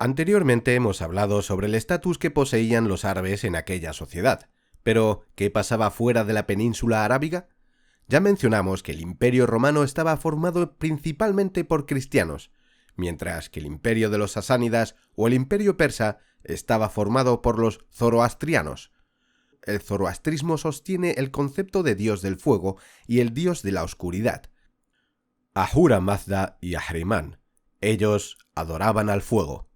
Anteriormente hemos hablado sobre el estatus que poseían los árabes en aquella sociedad. Pero, ¿qué pasaba fuera de la península arábiga? Ya mencionamos que el Imperio Romano estaba formado principalmente por cristianos, mientras que el Imperio de los Sasánidas o el Imperio Persa estaba formado por los zoroastrianos. El zoroastrismo sostiene el concepto de dios del fuego y el dios de la oscuridad. Ahura Mazda y Ahriman. Ellos adoraban al fuego.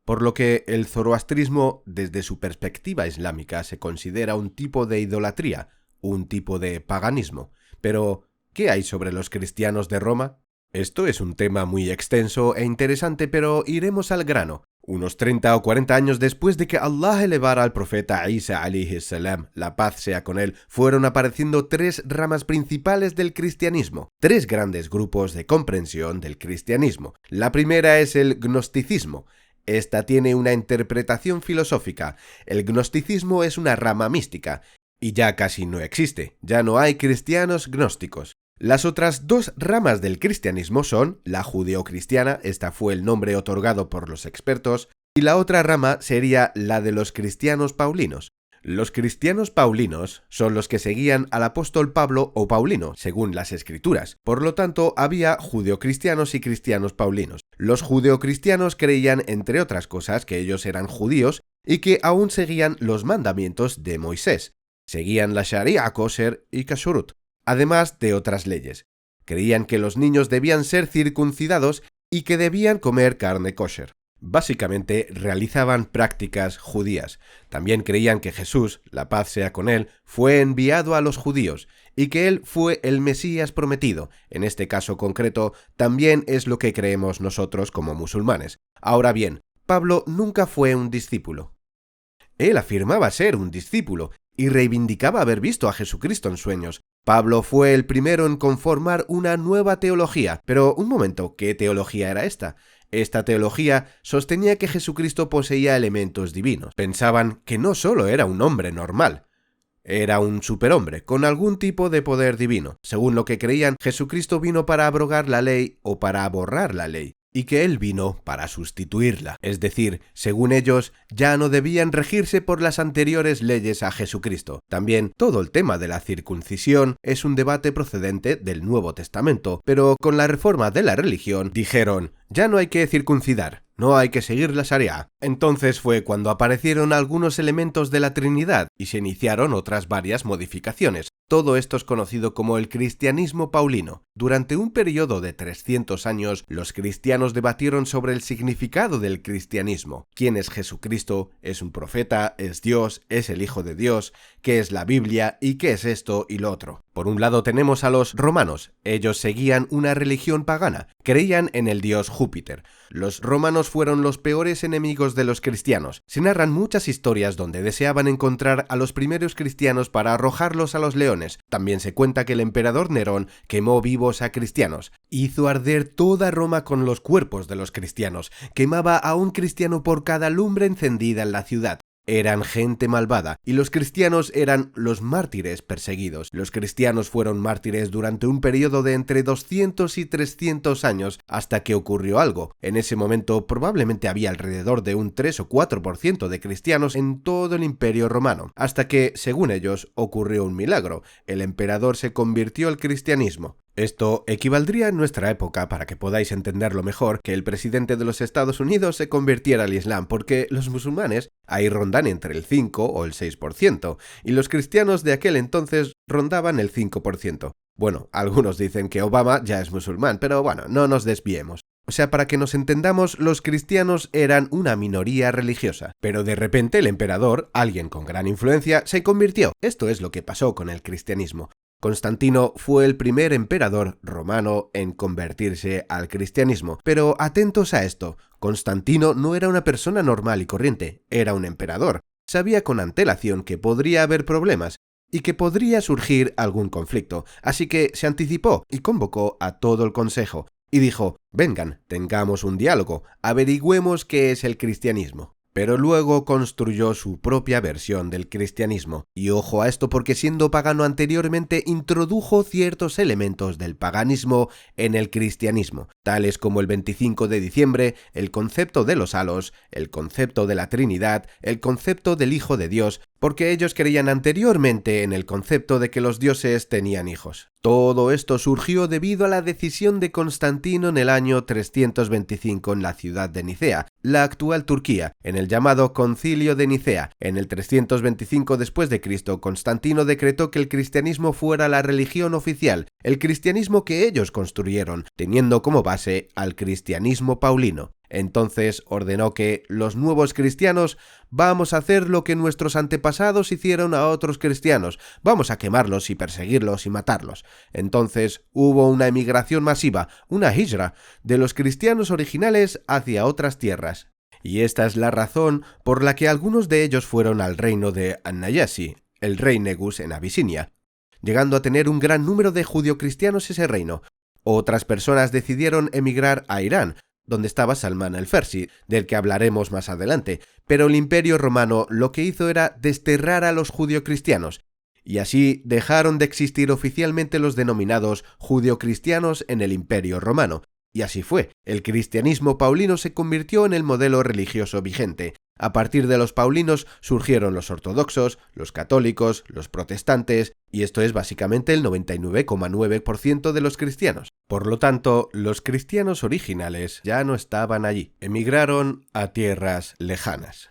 Por lo que el zoroastrismo, desde su perspectiva islámica, se considera un tipo de idolatría, un tipo de paganismo. Pero, ¿qué hay sobre los cristianos de Roma? Esto es un tema muy extenso e interesante, pero iremos al grano. Unos 30 o 40 años después de que Allah elevara al profeta Isa alayhi salam, la paz sea con él, fueron apareciendo tres ramas principales del cristianismo, tres grandes grupos de comprensión del cristianismo. La primera es el gnosticismo. Esta tiene una interpretación filosófica. El gnosticismo es una rama mística, y ya casi no existe, ya no hay cristianos gnósticos. Las otras dos ramas del cristianismo son la judeocristiana, esta fue el nombre otorgado por los expertos, y la otra rama sería la de los cristianos paulinos. Los cristianos paulinos son los que seguían al apóstol Pablo o Paulino, según las escrituras. Por lo tanto, había judeocristianos y cristianos paulinos. Los judeocristianos creían, entre otras cosas, que ellos eran judíos y que aún seguían los mandamientos de Moisés. Seguían la Sharia kosher y kashrut, además de otras leyes. Creían que los niños debían ser circuncidados y que debían comer carne kosher. Básicamente realizaban prácticas judías. También creían que Jesús, la paz sea con él, fue enviado a los judíos y que él fue el Mesías prometido. En este caso concreto, también es lo que creemos nosotros como musulmanes. Ahora bien, Pablo nunca fue un discípulo. Él afirmaba ser un discípulo y reivindicaba haber visto a Jesucristo en sueños. Pablo fue el primero en conformar una nueva teología. Pero un momento, ¿qué teología era esta? Esta teología sostenía que Jesucristo poseía elementos divinos. Pensaban que no solo era un hombre normal, era un superhombre con algún tipo de poder divino. Según lo que creían, Jesucristo vino para abrogar la ley o para borrar la ley, y que él vino para sustituirla. Es decir, según ellos, ya no debían regirse por las anteriores leyes a Jesucristo. También, todo el tema de la circuncisión es un debate procedente del Nuevo Testamento, pero con la reforma de la religión dijeron, ya no hay que circuncidar, no hay que seguir la Sharia. Entonces fue cuando aparecieron algunos elementos de la Trinidad y se iniciaron otras varias modificaciones. Todo esto es conocido como el cristianismo paulino. Durante un periodo de 300 años, los cristianos debatieron sobre el significado del cristianismo. ¿Quién es Jesucristo? ¿Es un profeta? ¿Es Dios? ¿Es el Hijo de Dios? ¿Qué es la Biblia? ¿Y qué es esto y lo otro? Por un lado tenemos a los romanos. Ellos seguían una religión pagana. Creían en el dios Júpiter. Los romanos fueron los peores enemigos de los cristianos. Se narran muchas historias donde deseaban encontrar a los primeros cristianos para arrojarlos a los leones. También se cuenta que el emperador Nerón quemó vivos a cristianos. Hizo arder toda Roma con los cuerpos de los cristianos. Quemaba a un cristiano por cada lumbre encendida en la ciudad. Eran gente malvada, y los cristianos eran los mártires perseguidos. Los cristianos fueron mártires durante un periodo de entre 200 y 300 años, hasta que ocurrió algo. En ese momento probablemente había alrededor de un 3 o 4% de cristianos en todo el Imperio Romano, hasta que, según ellos, ocurrió un milagro. El emperador se convirtió al cristianismo. Esto equivaldría en nuestra época, para que podáis entenderlo mejor, que el presidente de los Estados Unidos se convirtiera al Islam, porque los musulmanes ahí rondan entre el 5 o el 6%, y los cristianos de aquel entonces rondaban el 5%. Bueno, algunos dicen que Obama ya es musulmán, pero bueno, no nos desviemos. O sea, para que nos entendamos, los cristianos eran una minoría religiosa, pero de repente el emperador, alguien con gran influencia, se convirtió. Esto es lo que pasó con el cristianismo. Constantino fue el primer emperador romano en convertirse al cristianismo. Pero atentos a esto, Constantino no era una persona normal y corriente, era un emperador. Sabía con antelación que podría haber problemas y que podría surgir algún conflicto, así que se anticipó y convocó a todo el consejo y dijo, vengan, tengamos un diálogo, averigüemos qué es el cristianismo. pero luego construyó su propia versión del cristianismo. Y ojo a esto porque siendo pagano anteriormente introdujo ciertos elementos del paganismo en el cristianismo, tales como el 25 de diciembre, el concepto de los halos, el concepto de la Trinidad, el concepto del Hijo de Dios, porque ellos creían anteriormente en el concepto de que los dioses tenían hijos. Todo esto surgió debido a la decisión de Constantino en el año 325 en la ciudad de Nicea, la actual Turquía, en el llamado Concilio de Nicea. En el 325 después de Cristo, Constantino decretó que el cristianismo fuera la religión oficial, el cristianismo que ellos construyeron, teniendo como base al cristianismo paulino. Entonces ordenó que los nuevos cristianos vamos a hacer lo que nuestros antepasados hicieron a otros cristianos, vamos a quemarlos y perseguirlos y matarlos. Entonces hubo una emigración masiva, una hijra, de los cristianos originales hacia otras tierras. Y esta es la razón por la que algunos de ellos fueron al reino de An-Najasi, el rey Negus en Abisinia, llegando a tener un gran número de judio-cristianos ese reino. Otras personas decidieron emigrar a Irán, donde estaba Salmán el Farsi, del que hablaremos más adelante, pero el Imperio Romano lo que hizo era desterrar a los judio-cristianos, y así dejaron de existir oficialmente los denominados judio-cristianos en el Imperio Romano. Y así fue, el cristianismo paulino se convirtió en el modelo religioso vigente. A partir de los paulinos surgieron los ortodoxos, los católicos, los protestantes, y esto es básicamente el 99,9% de los cristianos. Por lo tanto, los cristianos originales ya no estaban allí, emigraron a tierras lejanas.